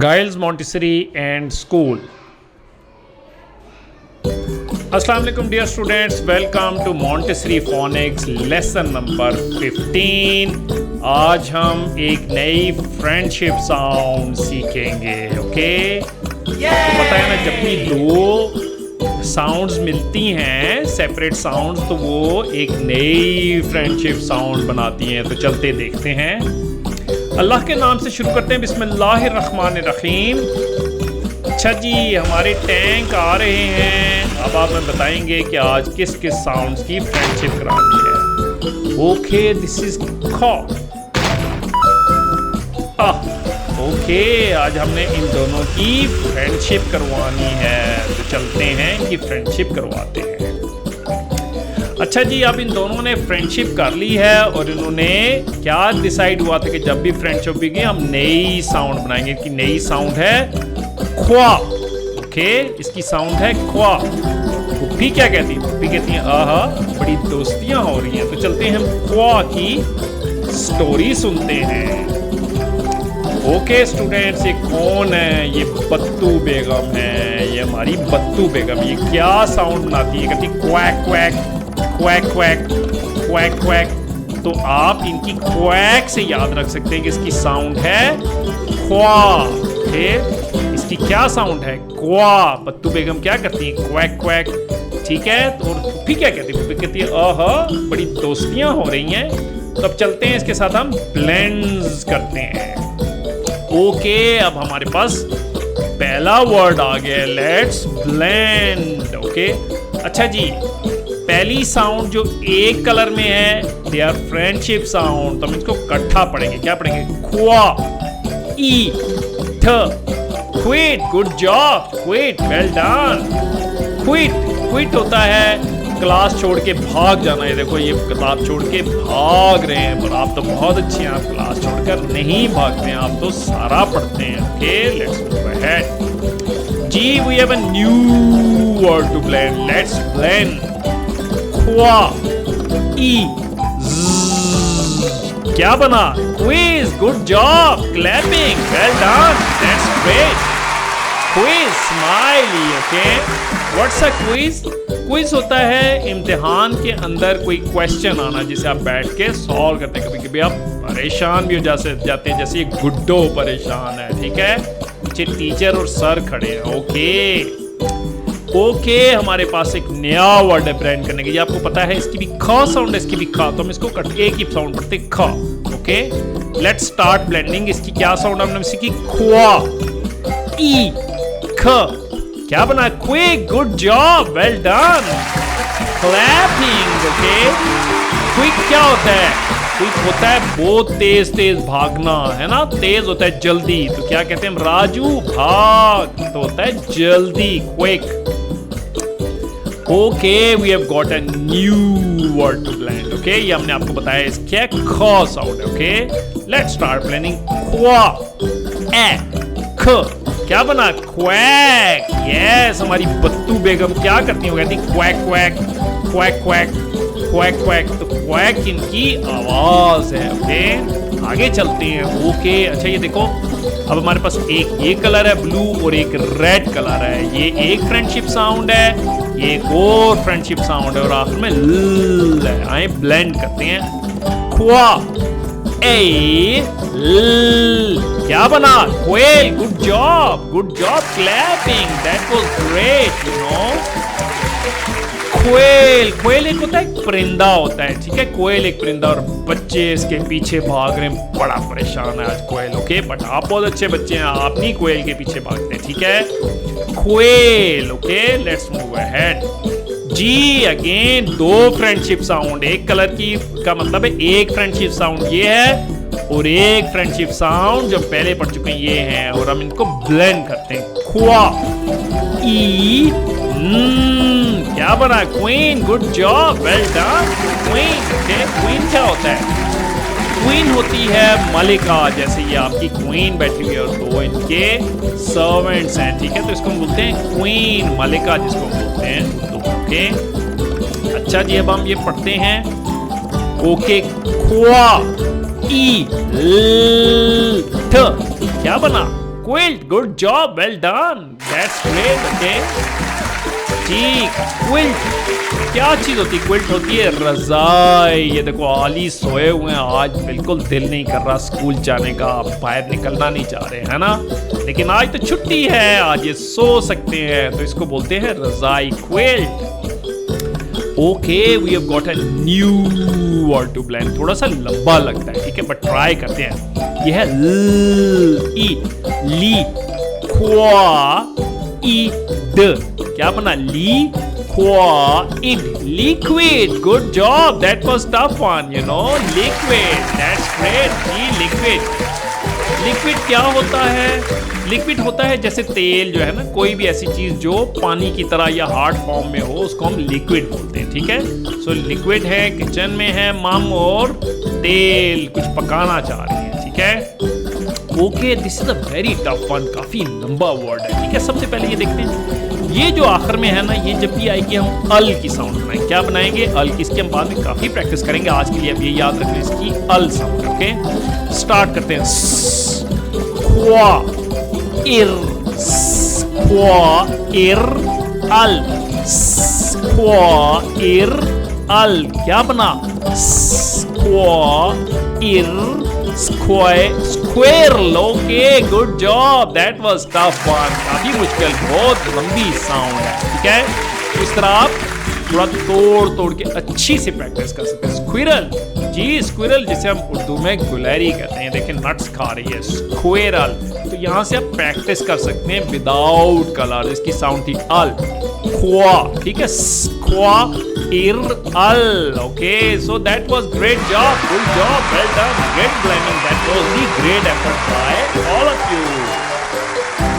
Giles Montessori and School. अस्सलाम वालेकुम dear students, welcome to Montessori Phonics lesson number 15। आज हम एक नई फ्रेंडशिप साउंड सीखेंगे। ओके, तो पता है ना, जब भी दो साउंड्स मिलती हैं सेपरेट साउंड्स तो वो एक नई फ्रेंडशिप साउंड बनाती हैं। तो चलते देखते हैं। अल्लाह के नाम से शुरू करते हैं, बिस्मिल्लाहिर्रहमानिर्रहीम। अच्छा जी, हमारे टैंक आ रहे हैं। अब आप हमें बताएंगे कि आज किस किस साउंड्स की फ्रेंडशिप करानी है। Okay, this is Khan. Okay, आज हमने इन दोनों की फ्रेंडशिप करवानी है। तो चलते हैं कि फ्रेंडशिप करवाते हैं। अच्छा जी, अब इन दोनों ने फ्रेंडशिप कर ली है और इन्होंने क्या डिसाइड हुआ था कि जब भी फ्रेंडशिप होगी हम नई साउंड बनाएंगे। कि नई साउंड है ख्वा। ओके, इसकी साउंड है ख्वा। पुप्पी क्या कहती है? पुप्पी कहती है आहा, बड़ी दोस्तियां हो रही हैं। तो चलते हैं हम ख्वा की स्टोरी सुनते हैं। ओके स्टूडेंट्स, ये कौन है? ये बत्तू बेगम है। ये हमारी बत्तू बेगम। ये क्या साउंड बनाती है? कहती quack quack quack quack quack quack. तो आप इनकी क्वैक से याद रख सकते हैं कि इसकी साउंड है ख्वा। इसकी क्या साउंड है? क्वा। बत्तू बेगम क्या करती है? Quack quack. ठीक है, तो और पुप्पी क्या कहती है? पुप्पी कहती है आहा, बड़ी दोस्तियां हो रही हैं। तो अब चलते हैं, इसके साथ हम ब्लेंड्स करते हैं। ओके, अब हमारे पास पहला वर्ड आ गया, लेट्स ब्लेंड। ओके, अच्छा जी, पहली साउंड जो एक कलर में है दे आर फ्रेंडशिप साउंड। तो हम इसको इकट्ठा पढ़ेंगे। क्या पढ़ेंगे? ख्वा, ई, थ, quit. Good job, quit, well done. Quit, quit होता है क्लास छोड़ के भाग जाना। ये देखो, ये क्लास छोड़ के भाग रहे हैं, पर आप तो बहुत अच्छे हैं, आप क्लास छोड़कर नहीं भागते हैं, आप तो सारा पढ़ते हैं। Okay, let's move ahead. जी, we have a new word to blend. Let's blend. ख्वा, ई, क्या बना? Quiz. Good job, clapping, well done, that's great. Quiz, smiley. Okay, what's a quiz? Quiz होता है इम्तिहान के अंदर कोई क्वेश्चन आना जिसे आप बैठ के सॉल्व करते हैं। कभी कभी आप परेशान भी हो जाते हैं, जैसे ये गुड्डो परेशान है। ठीक है, पीछे टीचर और सर खड़े हैं। ओके, हमारे पास एक नया वर्ड है ब्लेंड करने के लिए। आपको पता है इसकी भी ख साउंड है, इसकी भी ख। तो हम इसको एक ही साउंड पढ़ते ख। Okay, let's start blending. इसकी क्या साउंड हमने सीखी? ख्वा, ई, ख। क्या बना? Quick. Good job, well done, clapping. Okay, quick क्या होता है? क्विक होता है बहुत तेज तेज भागना, है ना? तेज होता है जल्दी। तो क्या कहते हैं हम? राजू भाग। तो होता है जल्दी, quick. Okay, we have got a new word to blend. Okay, ये हमने आपको बताया इसके ख साउंड है। Okay, let's start blending. ख्वा, ए, ख। क्या बना? क्वैक। यस, हमारी बत्तू बेगम क्या करती है? कहती quack quack quack quack quack quack. तो क्वैक इनकी आवाज है। ओके, आगे चलते हैं। ओके, अच्छा ये देखो, अब हमारे पास एक ये कलर है ब्लू और एक रेड कलर है। ये एक फ्रेंडशिप साउंड है, ये एक और फ्रेंडशिप साउंड है, और आखिर में ल है। आए ब्लेंड करते हैं। ख्वा, ए, ल। क्या बना? Quail. Good job, good job, clapping, that was great. You know, quail, quail एक होता है, एक परिंदा होता है। ठीक है, क्वेल एक परिंदा, और बच्चे इसके पीछे भाग रहे हैं। बड़ा परेशान है आज क्वेल। ओके, बट आप बहुत अच्छे बच्चे हैं, आप नहीं क्वेल के पीछे भागते। ठीक है, quell. Okay, let's move ahead. जी, अगेन दो फ्रेंडशिप साउंड एक कलर की का मतलब है एक फ्रेंडशिप साउंड ये है, और एक फ्रेंडशिप साउंड जो पहले पढ़ चुके हैं ये हैं, और हम इनको ब्लेंड करते हैं। ख्वा, ई, क्या बना? Queen. Good job, well done, queen. Okay, queen क्या होता है? क्वीन होती है मलिका। जैसे ये आपकी क्वीन बैठी हुई है और दो इनके सर्वेंट्स हैं। ठीक है, तो इसको हम बोलते हैं क्वीन, मलिका जिसको हम बोलते हैं। ओके, अच्छा जी, अब हम ये पढ़ते हैं। ओके, ख्वा, ई, ल, ठ। क्या बना? quilt, good job, well done, that's great, okay. जी, क्विल्ट क्या चीज होती है? क्विल्ट होती है रजाई। ये देखो आली सोए हुए हैं, आज बिल्कुल दिल नहीं कर रहा स्कूल जाने का, बाहर निकलना नहीं चाह रहे, है ना? लेकिन आज तो छुट्टी है, आज ये सो सकते हैं, तो इसको बोलते हैं रजाई, quilt. Okay, we have got a new word to blend. थोड़ा सा लंबा लगता है, ठीक है, बट ट्राई करते हैं। ये है ली, ली, क्वा, ई, ड। क्या बना? ली, क्वा, इड, liquid. Good job, that was tough one, you know, liquid, that's great. जी, लिक्विड। लिक्विड क्या होता है? लिक्विड होता है जैसे तेल जो है ना, कोई भी ऐसी चीज जो पानी की तरह या हार्ड फॉर्म में हो, उसको हम लिक्विड बोलते हैं, ठीक है। सो लिक्विड है, किचन में है मम, और तेल कुछ पकाना चाह रही है, ठीक है। Okay, this is a very tough one, काफी लंबा वर्ड है, ठीक है। सबसे पहले ये देखते हैं, ये जो आखिर में है ना, ये जब भी आएगी हम अल की साउंड बनाएंगे। क्या बनाएंगे? अल की। इसकी हम बाद में काफी प्रैक्टिस करेंगे, आज के लिए अब ये याद रखना, इसकी अल साउंड। ओके, स्टार्ट करते हैं। क्वा, इर, क्वा, इर, अल, क्वा, इर, अल। क्या बना? क्वा, इर, squirrel. Okay, good job, that was tough one, काफी मुश्किल, बहुत लंबी साउंड है, ठीक है। इस तरह आप थोड़ा तोड़ के अच्छी से प्रैक्टिस कर सकते हैं। स्क्विरल, जी स्क्विरल, जिसे हम उर्दू में गुलहरी कहते हैं। देखिए नट्स खा रही है, स्क्वेरल। तो यहाँ से आप प्रैक्टिस कर सकते हैं विदाउट कलर। इसकी साउंड थी अल, क्वा, ठीक है, क्वा, इर, अल। Okay, so that was great job, good job, well done, great blending, that was the great effort by all of you.